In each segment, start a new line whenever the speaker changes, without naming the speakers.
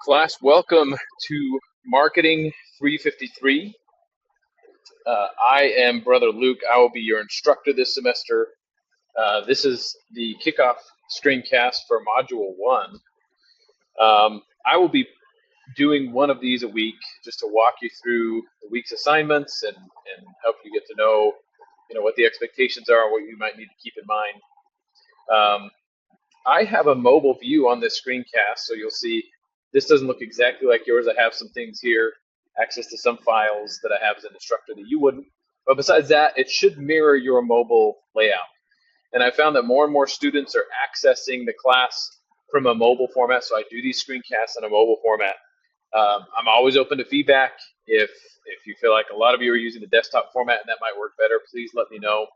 Class, welcome to Marketing 353. I am Brother Luke. I will be your instructor this semester. This is the kickoff screencast for Module 1. I will be doing one of these a week just to walk you through the week's assignments and help you get to know, what the expectations are and what you might need to keep in mind. I have a mobile view on this screencast, so you'll see this doesn't look exactly like yours. I have some things here, access to some files that I have as an instructor that you wouldn't. But besides that, it should mirror your mobile layout. And I found that more and more students are accessing the class from a mobile format, so I do these screencasts in a mobile format. I'm always open to feedback. If you feel like a lot of you are using the desktop format and that might work better, please let me know.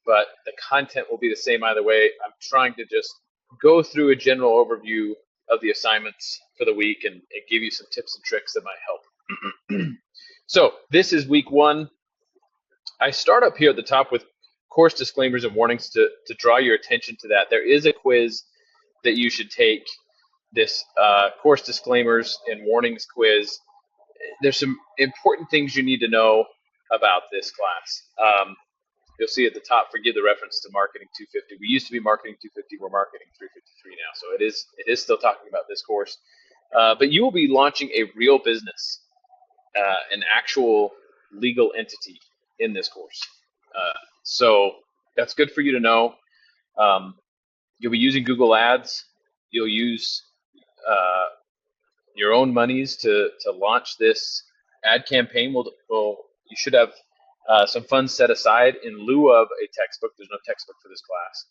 But the content will be the same either way. I'm trying to just go through a general overview of the assignments for the week and give you some tips and tricks that might help. So this is week 1. I start up here at the top with course disclaimers and warnings to draw your attention to that. There is a quiz that you should take, this course disclaimers and warnings quiz. There's some important things you need to know about this class. You'll see at the top, forgive the reference to Marketing 250. We used to be Marketing 250. We're Marketing 353 now. So it is still talking about this course. But you will be launching a real business, an actual legal entity in this course. So that's good for you to know. You'll be using Google Ads. You'll use your own monies to launch this ad campaign. You should have some funds set aside in lieu of a textbook. There's no textbook for this class.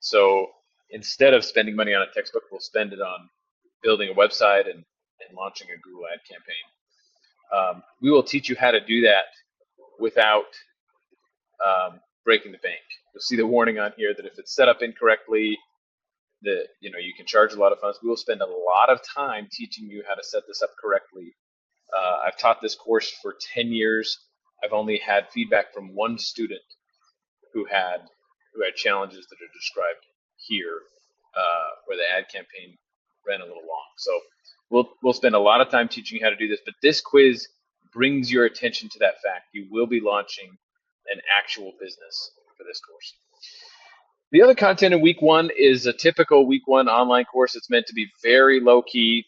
So instead of spending money on a textbook, we'll spend it on building a website and launching a Google ad campaign. We will teach you how to do that without breaking the bank. You'll see the warning on here that if it's set up incorrectly, you can charge a lot of funds. We will spend a lot of time teaching you how to set this up correctly. I've taught this course for 10 years. I've only had feedback from one student who had challenges that are described here, where the ad campaign ran a little long. So we'll spend a lot of time teaching you how to do this, but this quiz brings your attention to that fact. You will be launching an actual business for this course. The other content in week 1 is a typical week 1 online course. It's meant to be very low key,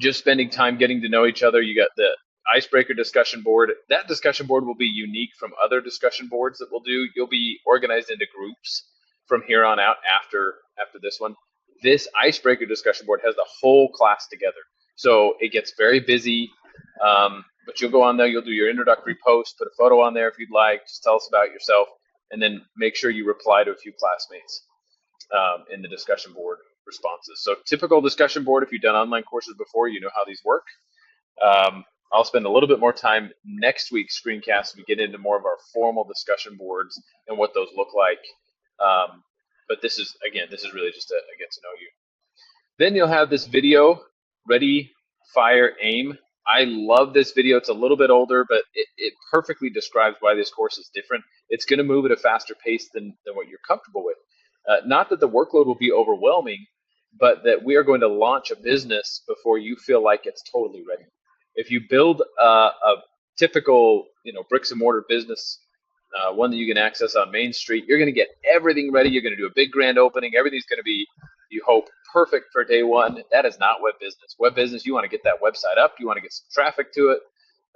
just spending time getting to know each other. You got the icebreaker discussion board. That discussion board will be unique from other discussion boards that we'll do. You'll be organized into groups from here on out after this one. This icebreaker discussion board has the whole class together. So it gets very busy, but you'll go on there, you'll do your introductory post, put a photo on there if you'd like, just tell us about yourself, and then make sure you reply to a few classmates in the discussion board responses. So typical discussion board, if you've done online courses before, you know how these work. I'll spend a little bit more time next week's screencast. We get into more of our formal discussion boards and what those look like. But this is really just a get to know you. Then you'll have this video, Ready, Fire, Aim. I love this video. It's a little bit older, but it perfectly describes why this course is different. It's going to move at a faster pace than what you're comfortable with. Not that the workload will be overwhelming, but that we are going to launch a business before you feel like it's totally ready. If you build a typical, bricks and mortar business, one that you can access on Main Street, you're going to get everything ready. You're going to do a big grand opening. Everything's going to be, you hope, perfect for day 1. That is not web business. Web business, you want to get that website up. You want to get some traffic to it.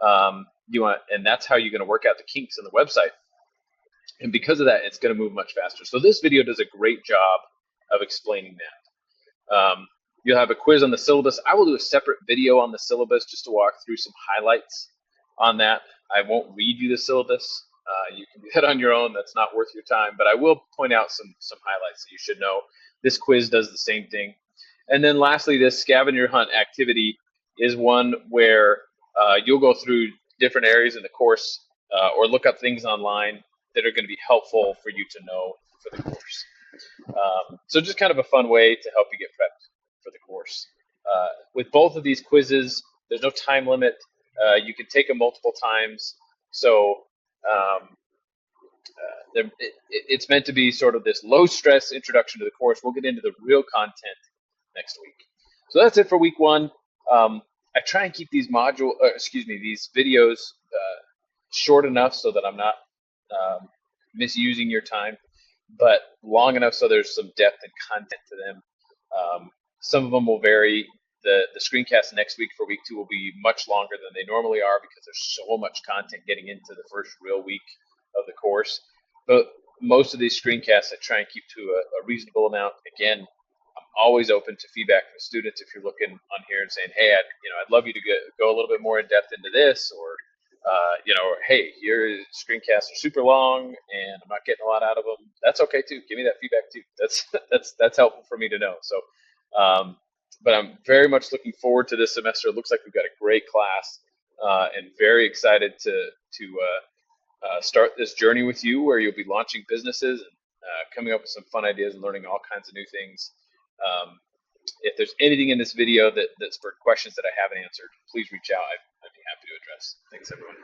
And that's how you're going to work out the kinks in the website. And because of that, it's going to move much faster. So this video does a great job of explaining that. You'll have a quiz on the syllabus. I will do a separate video on the syllabus just to walk through some highlights on that. I won't read you the syllabus. You can do that on your own. That's not worth your time. But I will point out some highlights that you should know. This quiz does the same thing. And then lastly, this scavenger hunt activity is one where you'll go through different areas in the course or look up things online that are going to be helpful for you to know for the course. So just kind of a fun way to help you get prepped for the course. With both of these quizzes, there's no time limit. You can take them multiple times. So it's meant to be sort of this low stress introduction to the course. We'll get into the real content next week. So that's it for week one. I try and keep these these videos short enough so that I'm not misusing your time, but long enough so there's some depth and content to them. Some of them will vary. The screencast next week for week two will be much longer than they normally are because there's so much content getting into the first real week of the course. But most of these screencasts I try and keep to a reasonable amount. Again, I'm always open to feedback from students. If you're looking on here and saying, "Hey, I'd love you to go a little bit more in depth into this," or or hey, your screencasts are super long and I'm not getting a lot out of them. That's okay too. Give me that feedback too. That's helpful for me to know. So, but I'm very much looking forward to this semester. It looks like we've got a great class, and very excited to start this journey with you, where you'll be launching businesses and coming up with some fun ideas and learning all kinds of new things. If there's anything in this video that's for questions that I haven't answered, please reach out. I'd be happy to address. Thanks, everyone.